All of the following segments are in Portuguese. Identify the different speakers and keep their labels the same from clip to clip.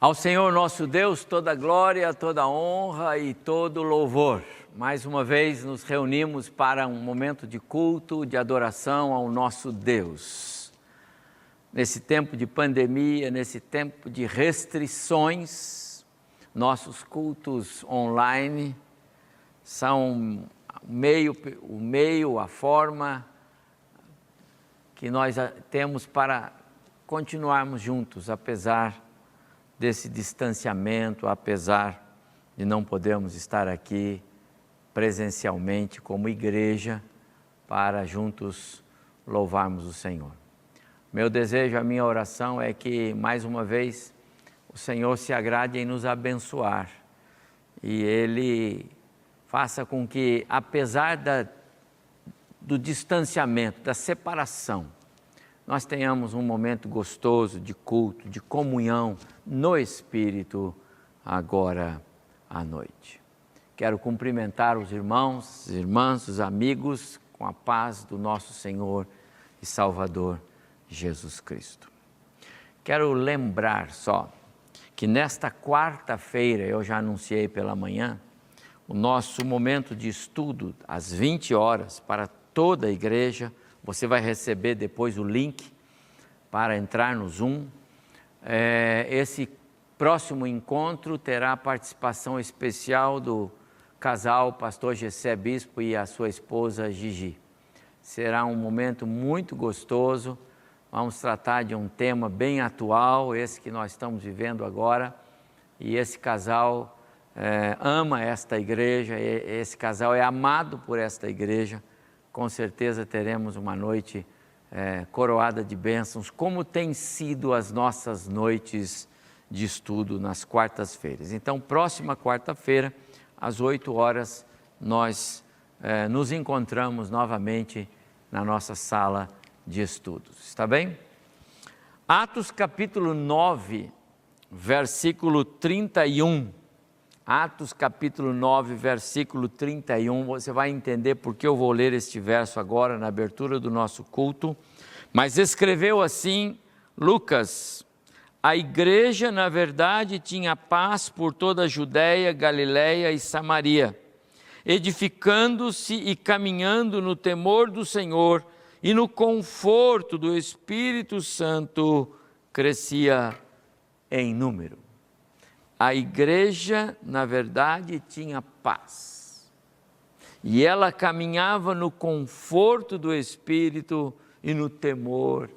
Speaker 1: Ao Senhor nosso Deus, toda glória, toda honra e todo louvor. Mais uma vez nos reunimos para um momento de culto, de adoração ao nosso Deus. Nesse tempo de pandemia, nesse tempo de restrições, nossos cultos online são o meio, a forma que nós temos para continuarmos juntos, apesar desse distanciamento, apesar de não podermos estar aqui presencialmente como igreja para juntos louvarmos o Senhor. Meu desejo, a minha oração é que mais uma vez o Senhor se agrade em nos abençoar e Ele faça com que, apesar do distanciamento, da separação, nós tenhamos um momento gostoso de culto, de comunhão no Espírito agora à noite. Quero cumprimentar os irmãos, as irmãs, os amigos com a paz do nosso Senhor e Salvador Jesus Cristo. Quero lembrar só que nesta quarta-feira, eu já anunciei pela manhã, o nosso momento de estudo às 20 horas para toda a igreja. Você vai receber depois o link para entrar no Zoom. Esse próximo encontro terá a participação especial do casal pastor Gessé Bispo e a sua esposa Gigi. Será um momento muito gostoso. Vamos tratar de um tema bem atual, esse que nós estamos vivendo agora. E esse casal ama esta igreja, esse casal é amado por esta igreja. Com certeza teremos uma noite coroada de bênçãos, como tem sido as nossas noites de estudo nas quartas-feiras. Então, próxima quarta-feira, às 8 horas, nós nos encontramos novamente na nossa sala de estudos. Está bem? Atos capítulo 9, versículo 31. Atos capítulo 9, versículo 31, você vai entender porque eu vou ler este verso agora na abertura do nosso culto. Mas escreveu assim Lucas: a igreja, na verdade, tinha paz por toda a Judéia, Galiléia e Samaria, edificando-se e caminhando no temor do Senhor e no conforto do Espírito Santo, crescia em número. A igreja, na verdade, tinha paz. E ela caminhava no conforto do Espírito e no temor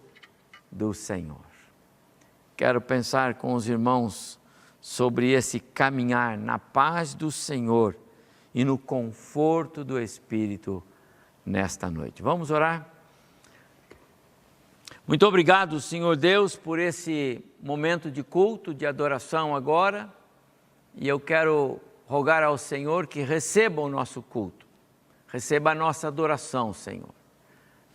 Speaker 1: do Senhor. Quero pensar com os irmãos sobre esse caminhar na paz do Senhor e no conforto do Espírito nesta noite. Vamos orar? Muito obrigado, Senhor Deus, por esse momento de culto, de adoração agora. E eu quero rogar ao Senhor que receba o nosso culto, receba a nossa adoração, Senhor.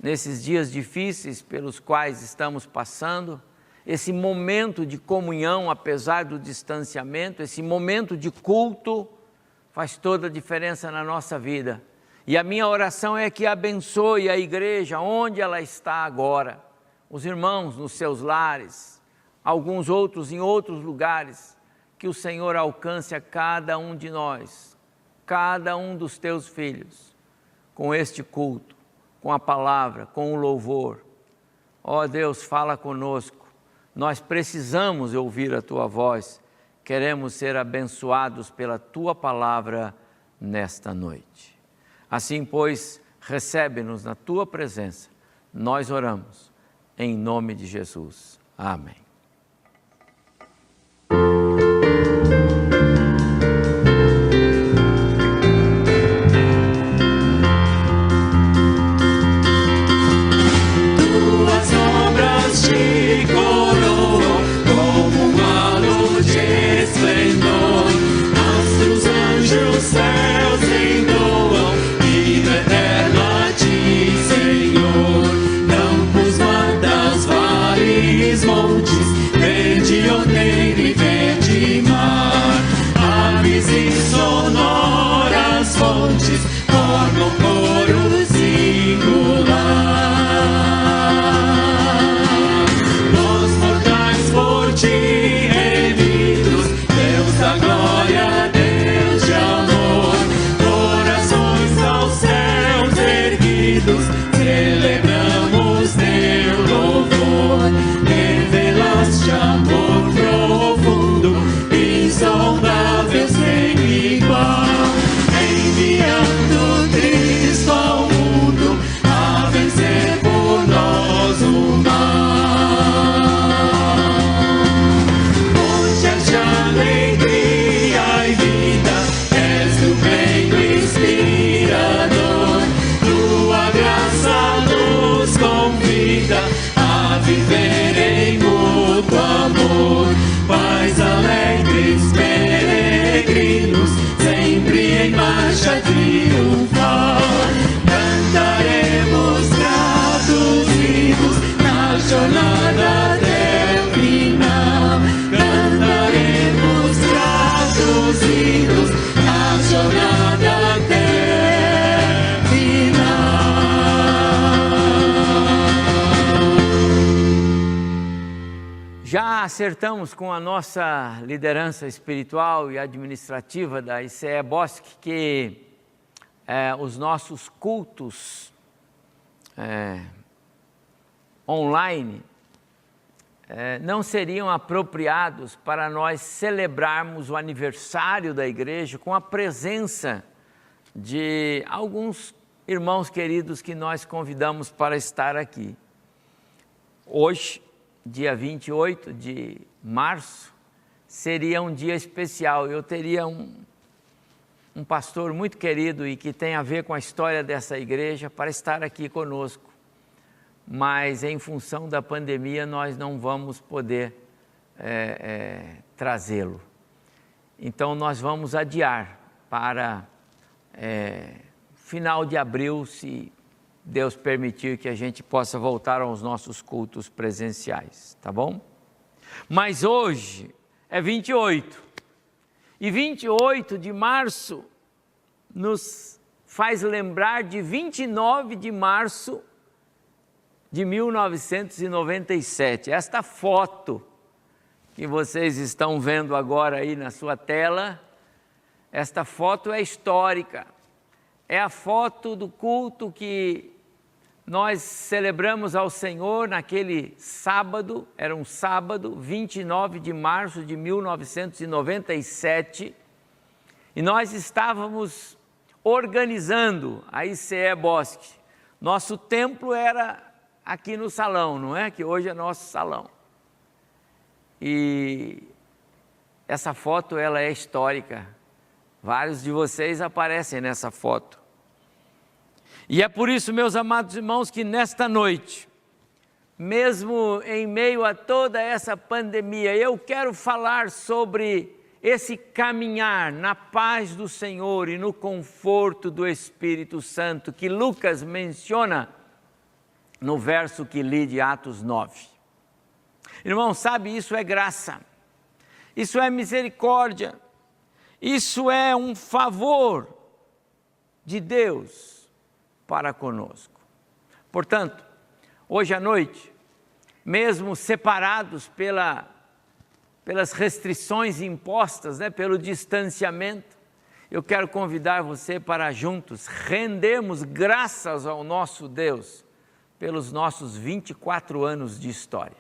Speaker 1: Nesses dias difíceis pelos quais estamos passando, esse momento de comunhão, apesar do distanciamento, esse momento de culto faz toda a diferença na nossa vida. E a minha oração é que abençoe a igreja onde ela está agora, os irmãos nos seus lares, alguns outros em outros lugares, que o Senhor alcance a cada um de nós, cada um dos teus filhos, com este culto, com a palavra, com o louvor. Ó Deus, fala conosco, nós precisamos ouvir a tua voz, queremos ser abençoados pela tua palavra nesta noite. Assim, pois, recebe-nos na tua presença, nós oramos, em nome de Jesus. Amém.
Speaker 2: Montes
Speaker 1: Já acertamos com a nossa liderança espiritual e administrativa da ICE Bosque que os nossos cultos online não seriam apropriados para nós celebrarmos o aniversário da igreja com a presença de alguns irmãos queridos que nós convidamos para estar aqui. Hoje, dia 28 de março, seria um dia especial. Eu teria um pastor muito querido e que tem a ver com a história dessa igreja para estar aqui conosco. Mas em função da pandemia nós não vamos poder trazê-lo. Então nós vamos adiar para final de abril, se Deus permitir que a gente possa voltar aos nossos cultos presenciais, tá bom? Mas hoje é 28, e 28 de março nos faz lembrar de 29 de março de 1997. Esta foto que vocês estão vendo agora aí na sua tela, esta foto é histórica. É a foto do culto que nós celebramos ao Senhor naquele sábado, era um sábado, 29 de março de 1997, e nós estávamos organizando a ICE Bosque. Nosso templo era aqui no salão, não é? Que hoje é nosso salão. E essa foto, ela é histórica. Vários de vocês aparecem nessa foto. E é por isso, meus amados irmãos, que nesta noite, mesmo em meio a toda essa pandemia, eu quero falar sobre esse caminhar na paz do Senhor e no conforto do Espírito Santo, que Lucas menciona no verso que li de Atos 9. Irmão, sabe, isso é graça, isso é misericórdia, isso é um favor de Deus para conosco. Portanto, hoje à noite, mesmo separados pelas restrições impostas, pelo distanciamento, eu quero convidar você para juntos rendermos graças ao nosso Deus pelos nossos 24 anos de história.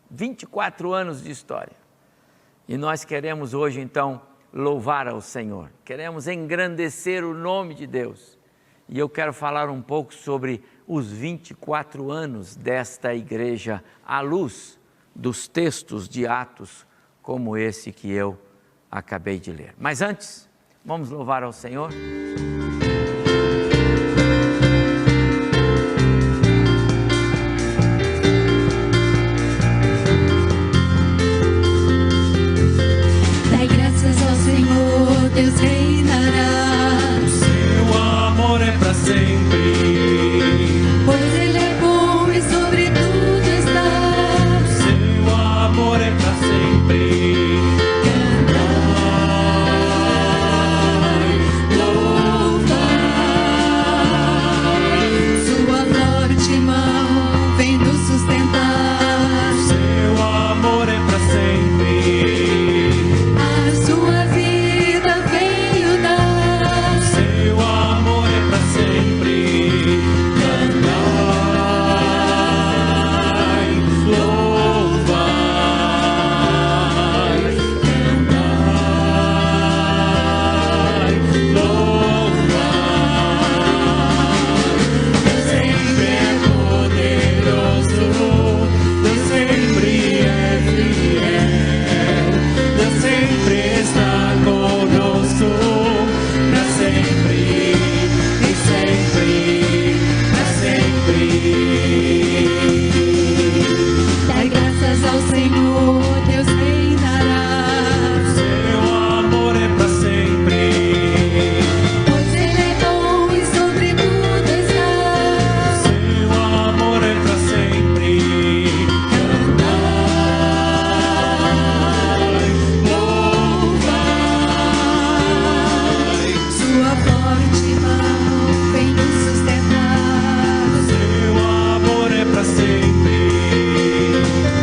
Speaker 1: 24 anos de história. E nós queremos hoje, então, louvar ao Senhor. Queremos engrandecer o nome de Deus. E eu quero falar um pouco sobre os 24 anos desta igreja, à luz dos textos de Atos, como esse que eu acabei de ler. Mas antes, vamos louvar ao Senhor?
Speaker 2: Dai graças ao Senhor, Deus reinará.
Speaker 3: Seu amor é para sempre.
Speaker 2: Pois Ele é bom e sobre tudo está.
Speaker 3: Seu amor é para sempre. Cantai, louvai.
Speaker 2: Sua forte mão vem nos sustentar.
Speaker 3: Seu amor é para sempre.
Speaker 2: A sua vida veio dar.
Speaker 3: Seu amor é para sempre. Cantai, louvai. Cantai, louvai. Deus sempre é poderoso. Deus sempre é fiel. Deus sempre está conosco. Para sempre e sempre, para sempre.
Speaker 2: Dai graças ao Senhor, Deus reinará.
Speaker 3: Seu amor é para sempre.
Speaker 2: Pois Ele é bom e sobre tudo está.
Speaker 3: Seu amor é para sempre. Cantai, louvai.
Speaker 2: Sua forte mão vem nos sustentar.
Speaker 3: Seu amor é para sempre.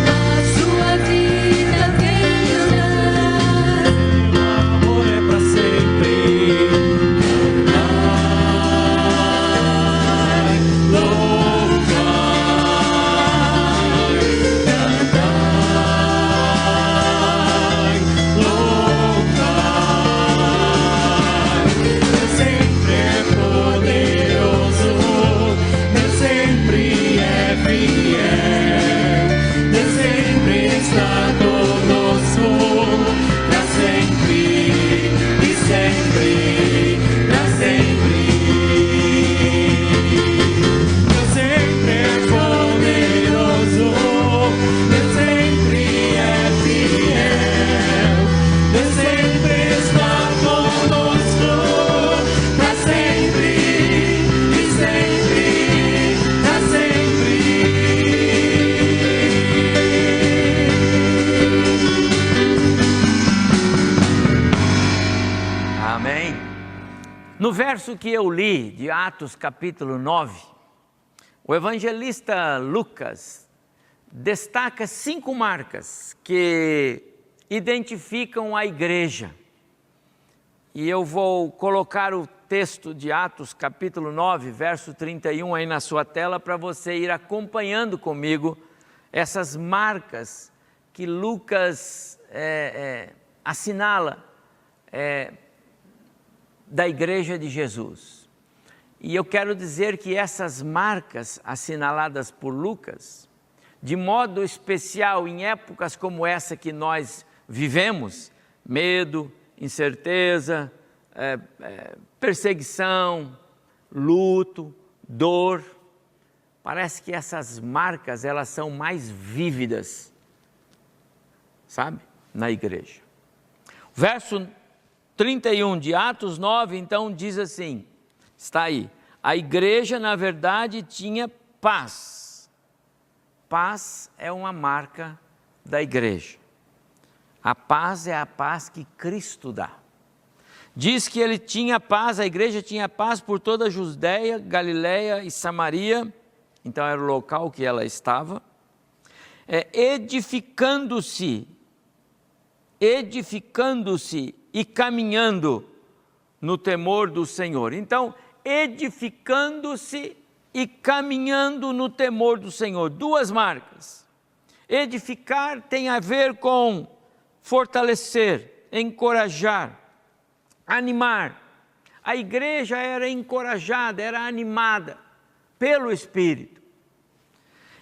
Speaker 2: A sua
Speaker 1: No verso que eu li, de Atos capítulo 9, o evangelista Lucas destaca 5 marcas que identificam a igreja. E eu vou colocar o texto de Atos capítulo 9, verso 31 aí na sua tela para você ir acompanhando comigo essas marcas que Lucas assinala da igreja de Jesus. E eu quero dizer que essas marcas assinaladas por Lucas, de modo especial em épocas como essa que nós vivemos, medo, incerteza, perseguição, luto, dor, parece que essas marcas elas são mais vívidas, sabe, na igreja. Verso 31 de Atos 9, então diz assim, está aí, a igreja na verdade tinha paz. Paz é uma marca da igreja. A paz é a paz que Cristo dá. Diz que ele tinha paz, a igreja tinha paz por toda a Judéia, Galiléia e Samaria, então era o local que ela estava, edificando-se e caminhando no temor do Senhor. Então, edificando-se e caminhando no temor do Senhor. 2 marcas. Edificar tem a ver com fortalecer, encorajar, animar. A igreja era encorajada, era animada pelo Espírito.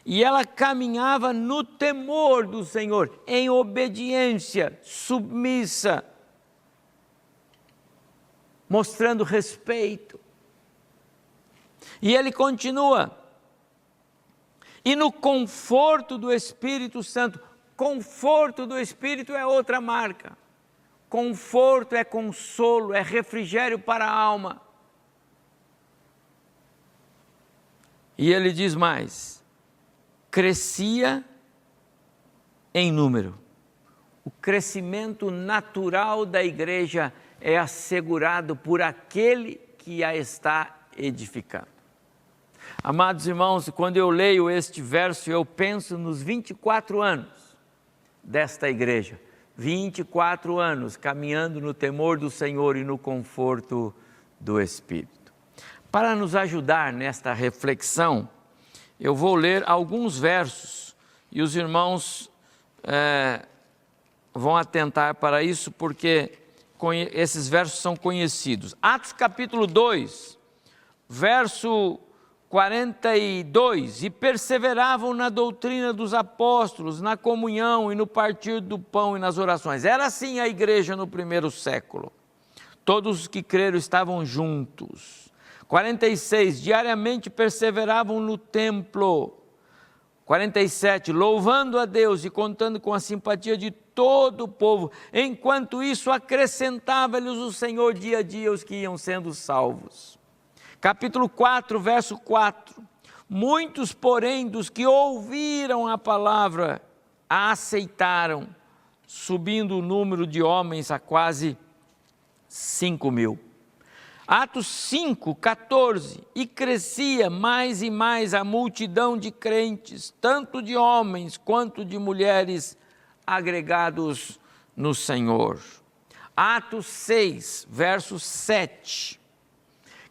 Speaker 1: E ela caminhava no temor do Senhor, em obediência, submissa, mostrando respeito. E ele continua, e no conforto do Espírito Santo. Conforto do Espírito é outra marca. Conforto é consolo, é refrigério para a alma. E ele diz mais, crescia em número. O crescimento natural da igreja é assegurado por aquele que a está edificando. Amados irmãos, quando eu leio este verso, eu penso nos 24 anos desta igreja. 24 anos caminhando no temor do Senhor e no conforto do Espírito. Para nos ajudar nesta reflexão, eu vou ler alguns versos e os irmãos vão atentar para isso porque esses versos são conhecidos. Atos capítulo 2, verso 42, e perseveravam na doutrina dos apóstolos, na comunhão e no partir do pão e nas orações. Era assim a igreja no primeiro século. Todos os que creram estavam juntos. 46, diariamente perseveravam no templo. 47, louvando a Deus e contando com a simpatia de todo o povo. Enquanto isso, acrescentava-lhes o Senhor dia a dia os que iam sendo salvos. Capítulo 4, verso 4. Muitos, porém, dos que ouviram a palavra, a aceitaram, subindo o número de homens a quase 5.000. Atos 5, 14. E crescia mais e mais a multidão de crentes, tanto de homens quanto de mulheres, agregados no Senhor. Atos 6, verso 7.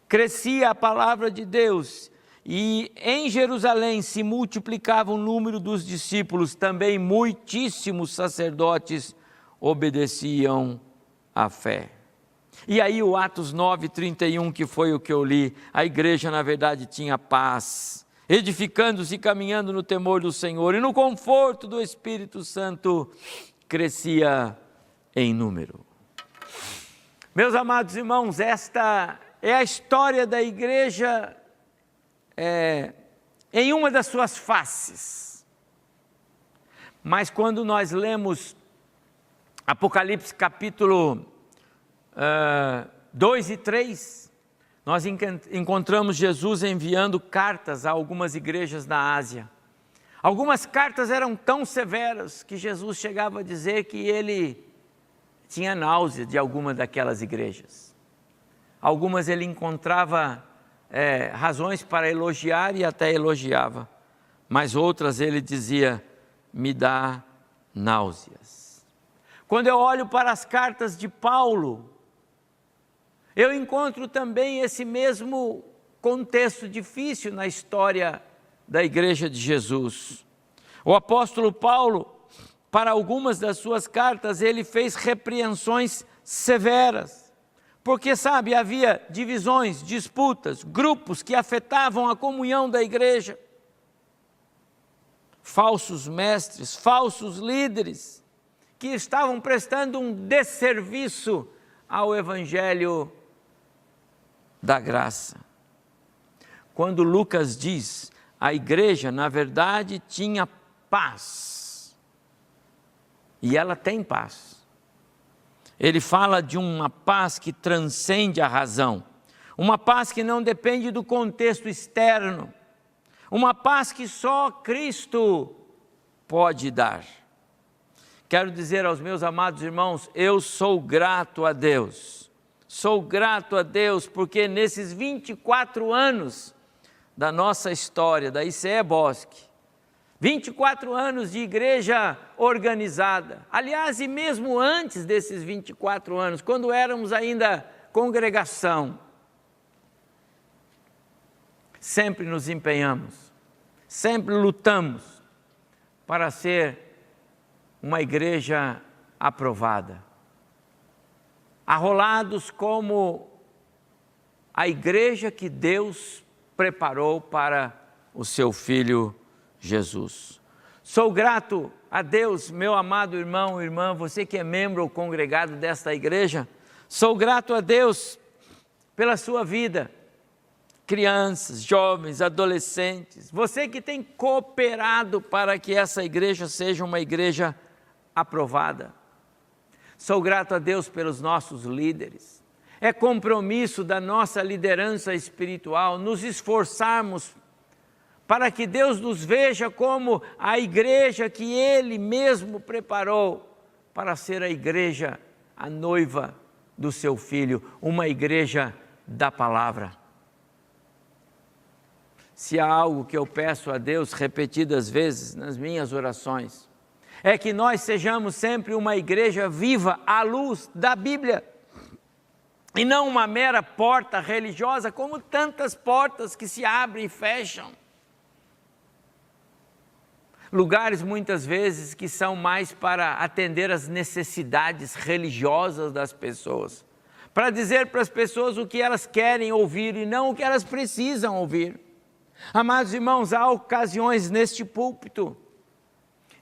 Speaker 1: Crescia a palavra de Deus e em Jerusalém se multiplicava o número dos discípulos, também muitíssimos sacerdotes obedeciam à fé. E aí o Atos 9, 31, que foi o que eu li, a igreja na verdade tinha paz, edificando-se e caminhando no temor do Senhor e no conforto do Espírito Santo, crescia em número. Meus amados irmãos, esta é a história da igreja em uma das suas faces. Mas quando nós lemos Apocalipse capítulo 2 e 3, nós encontramos Jesus enviando cartas a algumas igrejas na Ásia. Algumas cartas eram tão severas que Jesus chegava a dizer que ele tinha náusea de alguma daquelas igrejas. Algumas ele encontrava razões para elogiar e até elogiava, mas outras ele dizia, me dá náuseas. Quando eu olho para as cartas de Paulo, eu encontro também esse mesmo contexto difícil na história da Igreja de Jesus. O apóstolo Paulo, para algumas das suas cartas, ele fez repreensões severas, porque, sabe, havia divisões, disputas, grupos que afetavam a comunhão da igreja. Falsos mestres, falsos líderes, que estavam prestando um desserviço ao Evangelho da graça. Quando Lucas diz, a igreja, na verdade, tinha paz. E ela tem paz. Ele fala de uma paz que transcende a razão. Uma paz que não depende do contexto externo. Uma paz que só Cristo pode dar. Quero dizer aos meus amados irmãos, eu sou grato a Deus. Sou grato a Deus porque nesses 24 anos da nossa história, da ICE Bosque, 24 anos de igreja organizada. Aliás, e mesmo antes desses 24 anos, quando éramos ainda congregação, sempre nos empenhamos, sempre lutamos para ser uma igreja aprovada. Arrolados como a igreja que Deus preparou para o seu Filho Jesus. Sou grato a Deus, meu amado irmão e irmã, você que é membro ou congregado desta igreja, sou grato a Deus pela sua vida, crianças, jovens, adolescentes, você que tem cooperado para que essa igreja seja uma igreja aprovada. Sou grato a Deus pelos nossos líderes. É compromisso da nossa liderança espiritual nos esforçarmos para que Deus nos veja como a igreja que Ele mesmo preparou para ser a igreja, a noiva do seu Filho, uma igreja da palavra. Se há algo que eu peço a Deus repetidas vezes nas minhas orações, é que nós sejamos sempre uma igreja viva à luz da Bíblia, e não uma mera porta religiosa, como tantas portas que se abrem e fecham. Lugares muitas vezes que são mais para atender às necessidades religiosas das pessoas, para dizer para as pessoas o que elas querem ouvir e não o que elas precisam ouvir. Amados irmãos, há ocasiões neste púlpito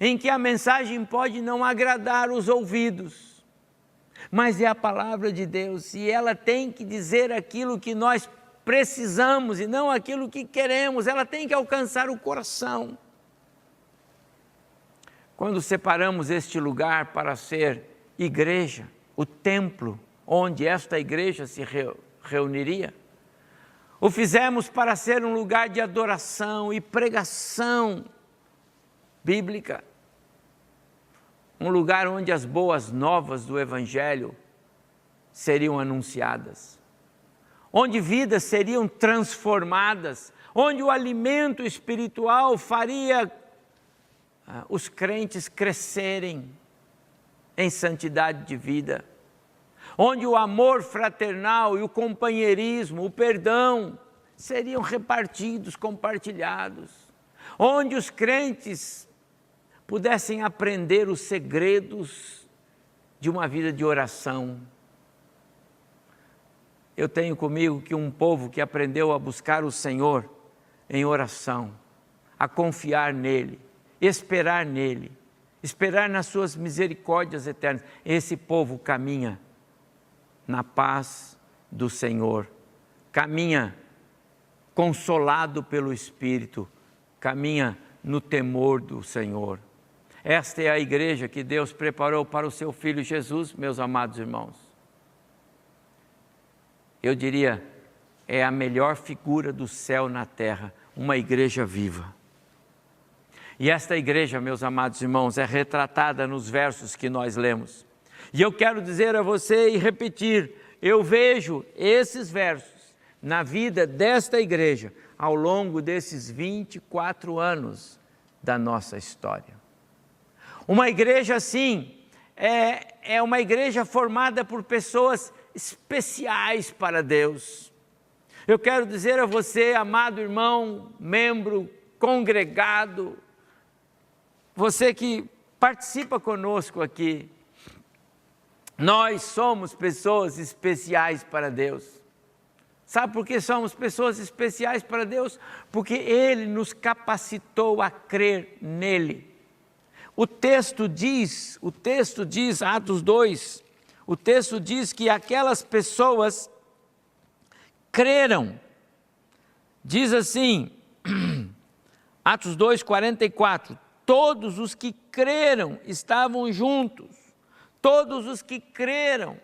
Speaker 1: em que a mensagem pode não agradar os ouvidos, mas é a palavra de Deus e ela tem que dizer aquilo que nós precisamos e não aquilo que queremos, ela tem que alcançar o coração. Quando separamos este lugar para ser igreja, o templo onde esta igreja se reuniria, o fizemos para ser um lugar de adoração e pregação bíblica, um lugar onde as boas novas do Evangelho seriam anunciadas, onde vidas seriam transformadas, onde o alimento espiritual faria os crentes crescerem em santidade de vida, onde o amor fraternal e o companheirismo, o perdão, seriam repartidos, compartilhados, onde os crentes pudessem aprender os segredos de uma vida de oração. Eu tenho comigo que um povo que aprendeu a buscar o Senhor em oração, a confiar nele, esperar nele, esperar nas suas misericórdias eternas, esse povo caminha na paz do Senhor, caminha consolado pelo Espírito, caminha no temor do Senhor. Esta é a igreja que Deus preparou para o seu Filho Jesus, meus amados irmãos. Eu diria, é a melhor figura do céu na terra, uma igreja viva. E esta igreja, meus amados irmãos, é retratada nos versos que nós lemos. E eu quero dizer a você e repetir, eu vejo esses versos na vida desta igreja ao longo desses 24 anos da nossa história. Uma igreja assim, é uma igreja formada por pessoas especiais para Deus. Eu quero dizer a você, amado irmão, membro, congregado, você que participa conosco aqui, nós somos pessoas especiais para Deus. Sabe por que somos pessoas especiais para Deus? Porque Ele nos capacitou a crer nele. O texto diz, Atos 2, o texto diz que aquelas pessoas creram. Diz assim, Atos 2, 44, todos os que creram estavam juntos, todos os que creram.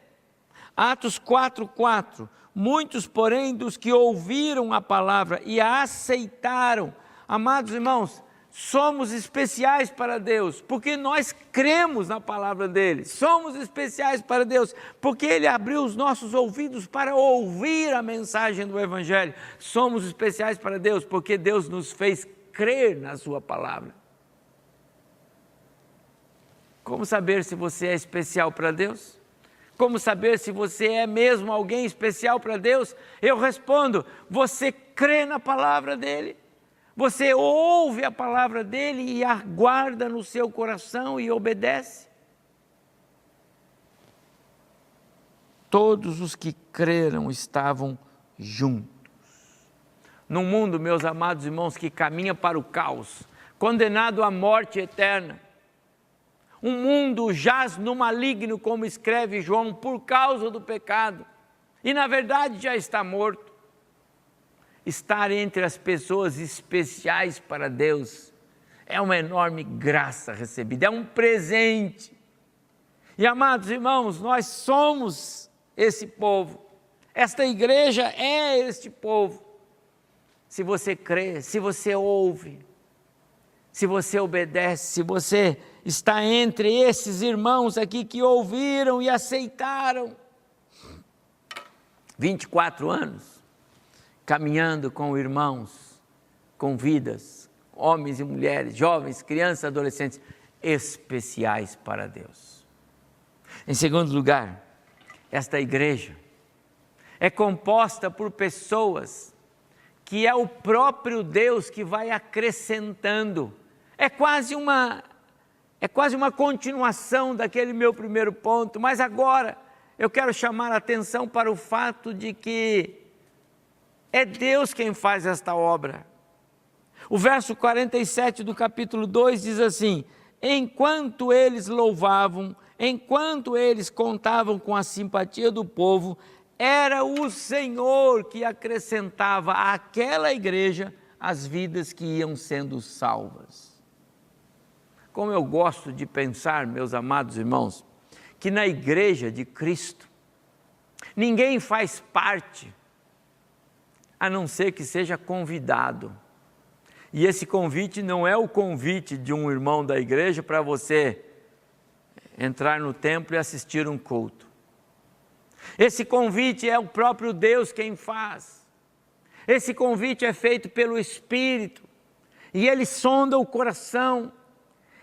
Speaker 1: Atos 4, 4, muitos, porém, dos que ouviram a palavra e a aceitaram. Amados irmãos, somos especiais para Deus, porque nós cremos na palavra dele. Somos especiais para Deus, porque ele abriu os nossos ouvidos para ouvir a mensagem do Evangelho. Somos especiais para Deus, porque Deus nos fez crer na sua palavra. Como saber se você é especial para Deus? Como saber se você é mesmo alguém especial para Deus? Eu respondo, você crê na palavra dele. Você ouve a palavra dele e a guarda no seu coração e obedece. Todos os que creram estavam juntos. Num mundo, meus amados irmãos, que caminha para o caos, condenado à morte eterna, um mundo jaz no maligno, como escreve João, por causa do pecado, e na verdade já está morto. Estar entre as pessoas especiais para Deus é uma enorme graça recebida, é um presente. E amados irmãos, nós somos esse povo, esta igreja é este povo. Se você crê, se você ouve, se você obedece, se você está entre esses irmãos aqui que ouviram e aceitaram, 24 anos, caminhando com irmãos, com vidas, homens e mulheres, jovens, crianças, adolescentes, especiais para Deus. Em segundo lugar, esta igreja é composta por pessoas que é o próprio Deus que vai acrescentando. É quase uma continuação daquele meu primeiro ponto, mas agora eu quero chamar a atenção para o fato de que é Deus quem faz esta obra. O verso 47 do capítulo 2 diz assim, enquanto eles louvavam, enquanto eles contavam com a simpatia do povo, era o Senhor que acrescentava àquela igreja as vidas que iam sendo salvas. Como eu gosto de pensar, meus amados irmãos, que na igreja de Cristo, ninguém faz parte a não ser que seja convidado. E esse convite não é o convite de um irmão da igreja para você entrar no templo e assistir um culto. Esse convite é o próprio Deus quem faz. Esse convite é feito pelo Espírito e ele sonda o coração.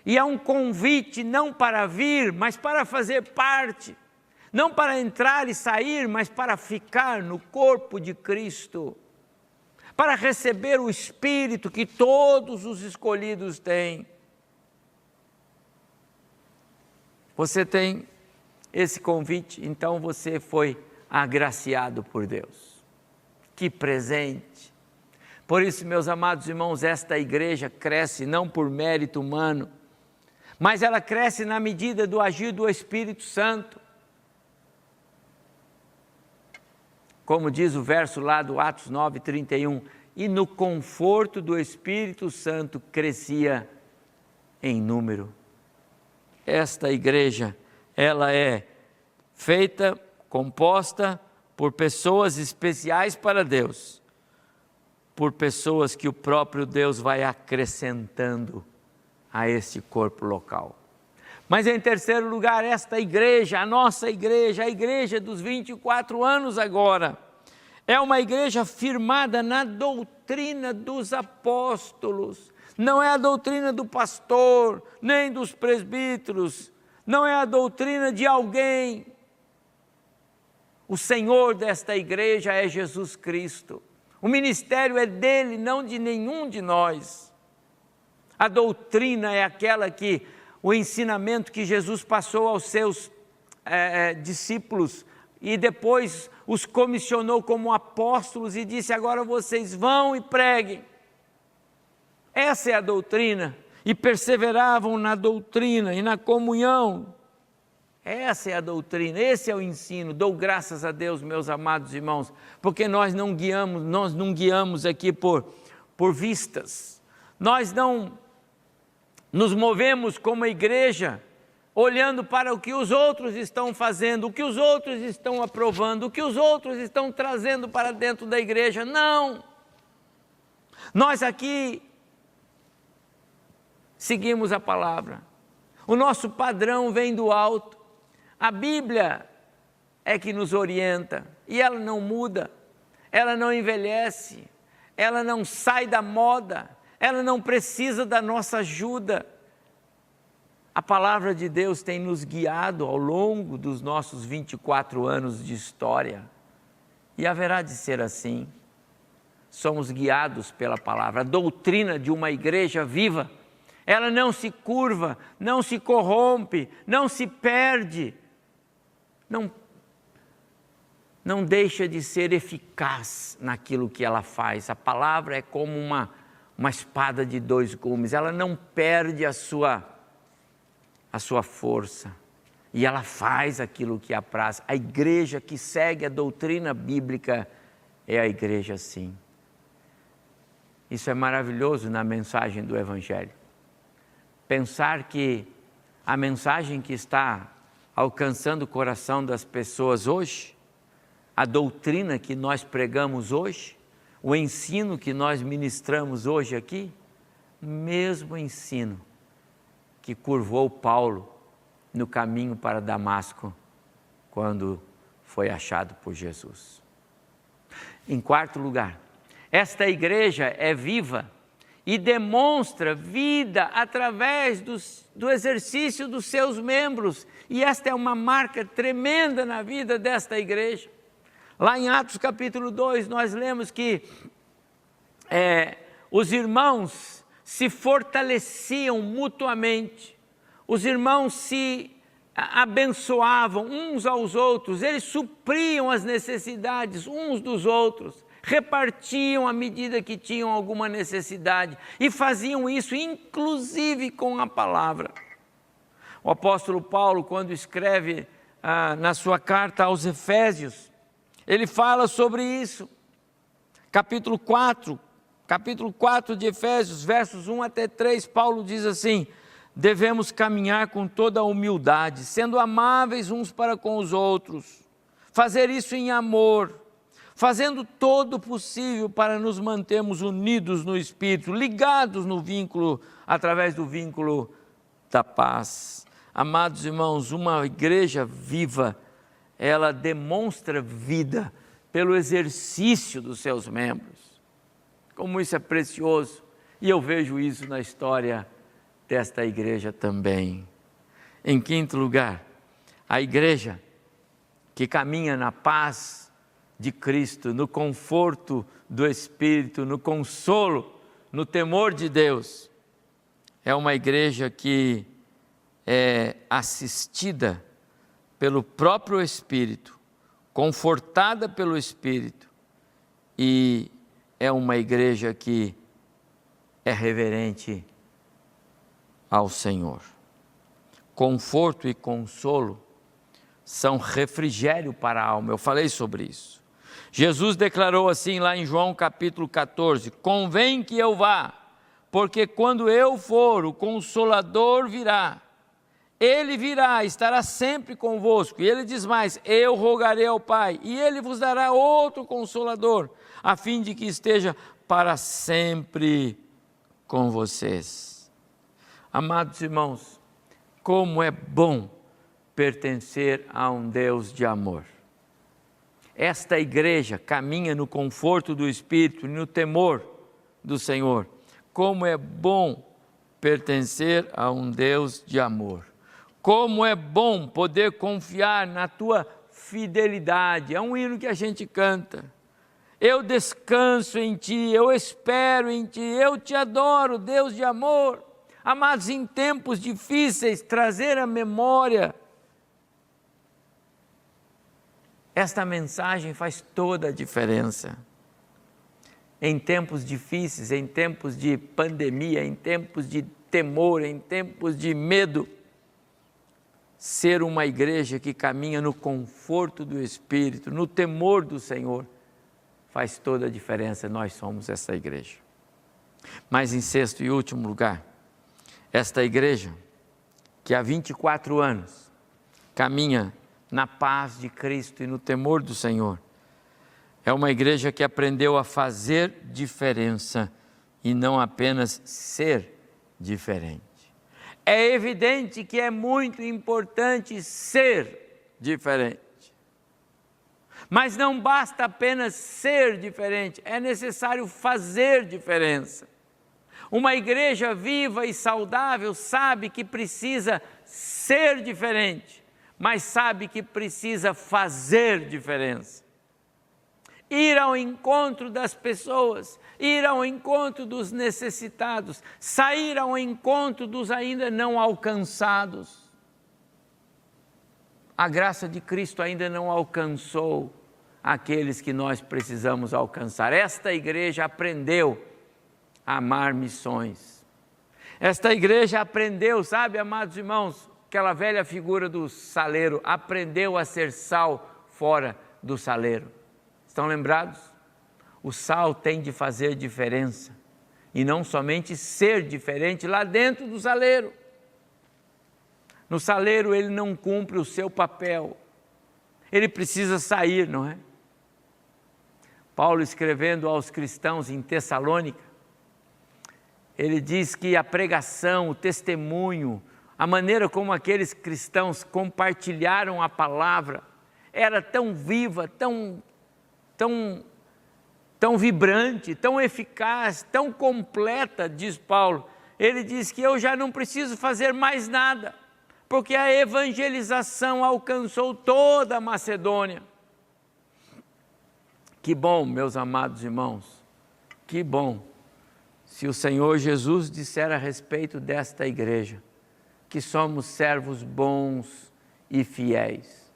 Speaker 1: E é um convite não para vir, mas para fazer parte. Não para entrar e sair, mas para ficar no corpo de Cristo. Para receber o Espírito que todos os escolhidos têm. Você tem esse convite, então você foi agraciado por Deus. Que presente! Por isso, meus amados irmãos, esta igreja cresce não por mérito humano, mas ela cresce na medida do agir do Espírito Santo. Como diz o verso lá do Atos 9, 31, e no conforto do Espírito Santo crescia em número. Esta igreja, ela é feita, composta por pessoas especiais para Deus, por pessoas que o próprio Deus vai acrescentando a este corpo local. Mas em terceiro lugar, esta igreja, a nossa igreja, a igreja dos 24 anos agora, é uma igreja firmada na doutrina dos apóstolos. Não é a doutrina do pastor, nem dos presbíteros, não é a doutrina de alguém. O Senhor desta igreja é Jesus Cristo. O ministério é dele, não de nenhum de nós. A doutrina é aquela que, o ensinamento que Jesus passou aos seus discípulos e depois os comissionou como apóstolos e disse: agora vocês vão e preguem. Essa é a doutrina, e perseveravam na doutrina e na comunhão. Essa é a doutrina, esse é o ensino. Dou graças a Deus, meus amados irmãos, porque nós não guiamos aqui por vistas. Nós não nos movemos como igreja olhando para o que os outros estão fazendo, o que os outros estão aprovando, o que os outros estão trazendo para dentro da igreja. Não! Nós aqui seguimos a palavra. O nosso padrão vem do alto. A Bíblia é que nos orienta e ela não muda, ela não envelhece, ela não sai da moda, ela não precisa da nossa ajuda. A palavra de Deus tem nos guiado ao longo dos nossos 24 anos de história e haverá de ser assim. Somos guiados pela palavra. A doutrina de uma igreja viva, ela não se curva, não se corrompe, não se perde, não deixa de ser eficaz naquilo que ela faz. A palavra é como uma espada de dois gumes, ela não perde a sua força e ela faz aquilo que apraz. A igreja que segue a doutrina bíblica é a igreja assim. Isso é maravilhoso na mensagem do Evangelho. Pensar que a mensagem que está alcançando o coração das pessoas hoje, a doutrina que nós pregamos hoje, o ensino que nós ministramos hoje aqui, o mesmo ensino que curvou Paulo no caminho para Damasco, quando foi achado por Jesus. Em quarto lugar, esta igreja é viva e demonstra vida através do exercício dos seus membros. E esta é uma marca tremenda na vida desta igreja. Lá em Atos capítulo 2, nós lemos que os irmãos se fortaleciam mutuamente, os irmãos se abençoavam uns aos outros, eles supriam as necessidades uns dos outros, repartiam à medida que tinham alguma necessidade e faziam isso inclusive com a palavra. O apóstolo Paulo, quando escreve na sua carta aos Efésios, ele fala sobre isso. Capítulo 4 de Efésios, versos 1 até 3, Paulo diz assim: devemos caminhar com toda a humildade, sendo amáveis uns para com os outros, fazer isso em amor, fazendo todo o possível para nos mantermos unidos no Espírito, ligados no vínculo, através do vínculo da paz. Amados irmãos, uma igreja viva, ela demonstra vida pelo exercício dos seus membros. Como isso é precioso, e eu vejo isso na história desta igreja também. Em quinto lugar, a igreja que caminha na paz de Cristo, no conforto do Espírito, no consolo, no temor de Deus, é uma igreja que é assistida pelo próprio Espírito, confortada pelo Espírito, e é uma igreja que é reverente ao Senhor. Conforto e consolo são refrigério para a alma. Eu falei sobre isso. Jesus declarou assim lá em João capítulo 14: convém que eu vá, porque quando eu for, o Consolador virá. Ele virá, estará sempre convosco. E ele diz mais: eu rogarei ao Pai, e ele vos dará outro Consolador, a fim de que esteja para sempre com vocês. Amados irmãos, Como é bom pertencer a um Deus de amor. Esta igreja caminha no conforto do Espírito e no temor do Senhor. Como é bom pertencer a um Deus de amor. Como é bom poder confiar na tua fidelidade. É um hino que a gente canta. Eu descanso em ti, eu espero em ti, eu te adoro, Deus de amor. Amados, em tempos difíceis, trazer à memória esta mensagem faz toda a diferença. Em tempos difíceis, em tempos de pandemia, em tempos de temor, em tempos de medo, ser uma igreja que caminha no conforto do Espírito, no temor do Senhor, faz toda a diferença. Nós somos essa igreja. Mas em sexto e último lugar, esta igreja que há 24 anos caminha na paz de Cristo e no temor do Senhor, é uma igreja que aprendeu a fazer diferença e não apenas ser diferente. É evidente que é muito importante ser diferente. Mas não basta apenas ser diferente, é necessário fazer diferença. Uma igreja viva e saudável sabe que precisa ser diferente, mas sabe que precisa fazer diferença. Ir ao encontro das pessoas, ir ao encontro dos necessitados, sair ao encontro dos ainda não alcançados. A graça de Cristo ainda não alcançou aqueles que nós precisamos alcançar. Esta igreja aprendeu a amar missões. Esta igreja aprendeu, sabe, amados irmãos, aquela velha figura do saleiro, aprendeu a ser sal fora do saleiro. Estão lembrados? O sal tem de fazer diferença e não somente ser diferente lá dentro do saleiro. No saleiro ele não cumpre o seu papel, ele precisa sair, não é? Paulo, escrevendo aos cristãos em Tessalônica, ele diz que a pregação, o testemunho, a maneira como aqueles cristãos compartilharam a palavra era tão viva, tão vibrante, tão eficaz, tão completa, diz Paulo. Ele diz que eu já não preciso fazer mais nada, porque a evangelização alcançou toda a Macedônia. Que bom, meus amados irmãos, que bom, se o Senhor Jesus disser a respeito desta igreja, que somos servos bons e fiéis.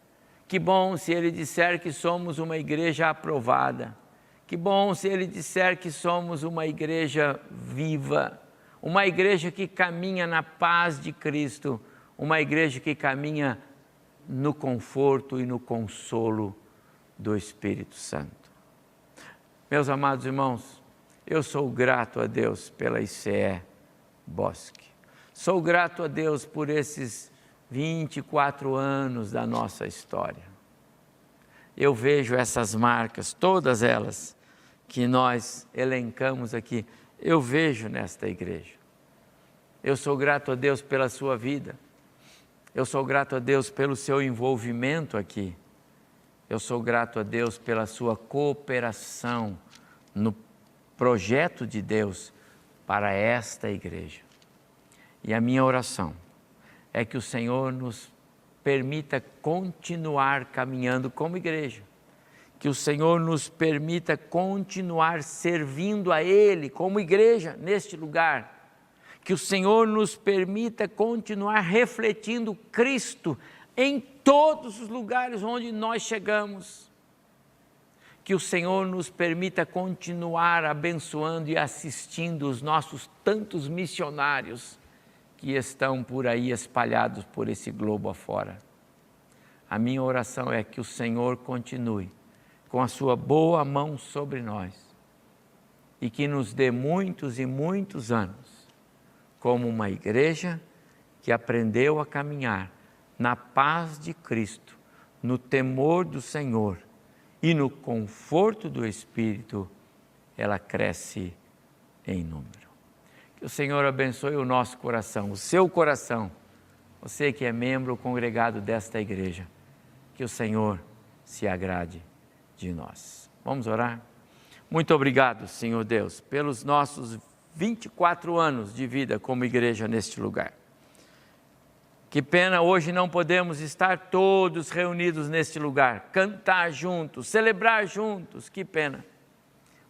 Speaker 1: Que bom se Ele disser que somos uma igreja aprovada. Que bom se Ele disser que somos uma igreja viva, uma igreja que caminha na paz de Cristo, uma igreja que caminha no conforto e no consolo do Espírito Santo. Meus amados irmãos, eu sou grato a Deus pela ICE Bosque. Sou grato a Deus por esses 24 anos da nossa história. Eu vejo essas marcas, todas elas que nós elencamos aqui, eu vejo nesta igreja. Eu sou grato a Deus pela sua vida. Eu sou grato a Deus pelo seu envolvimento aqui. Eu sou grato a Deus pela sua cooperação no projeto de Deus para esta igreja. E a minha oração é que o Senhor nos permita continuar caminhando como igreja, que o Senhor nos permita continuar servindo a Ele como igreja neste lugar, que o Senhor nos permita continuar refletindo Cristo em todos os lugares onde nós chegamos, que o Senhor nos permita continuar abençoando e assistindo os nossos tantos missionários que estão por aí espalhados por esse globo afora. A minha oração é que o Senhor continue com a sua boa mão sobre nós e que nos dê muitos e muitos anos como uma igreja que aprendeu a caminhar na paz de Cristo, no temor do Senhor e no conforto do Espírito, ela cresce em número. Que o Senhor abençoe o nosso coração, o seu coração, você que é membro congregado desta igreja, que o Senhor se agrade de nós. Vamos orar? Muito obrigado, Senhor Deus, pelos nossos 24 anos de vida como igreja neste lugar. Que pena hoje não podemos estar todos reunidos neste lugar, cantar juntos, celebrar juntos, que pena.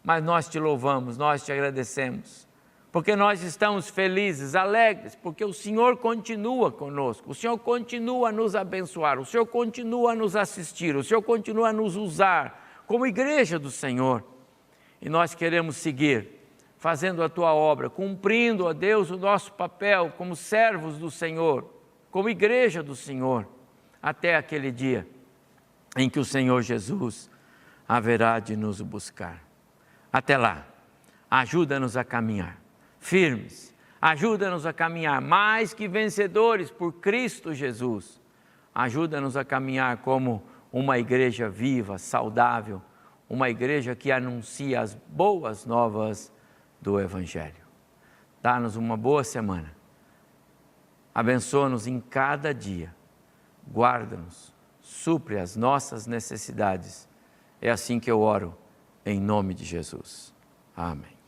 Speaker 1: Mas nós te louvamos, nós te agradecemos, porque nós estamos felizes, alegres, porque o Senhor continua conosco, o Senhor continua a nos abençoar, o Senhor continua a nos assistir, o Senhor continua a nos usar como igreja do Senhor. E nós queremos seguir fazendo a tua obra, cumprindo, ó Deus, o nosso papel como servos do Senhor, como igreja do Senhor, até aquele dia em que o Senhor Jesus haverá de nos buscar. Até lá, ajuda-nos a caminhar firmes, ajuda-nos a caminhar mais que vencedores por Cristo Jesus. Ajuda-nos a caminhar como uma igreja viva, saudável, uma igreja que anuncia as boas novas do Evangelho. Dá-nos uma boa semana. Abençoa-nos em cada dia. Guarda-nos, supre as nossas necessidades. É assim que eu oro, em nome de Jesus. Amém.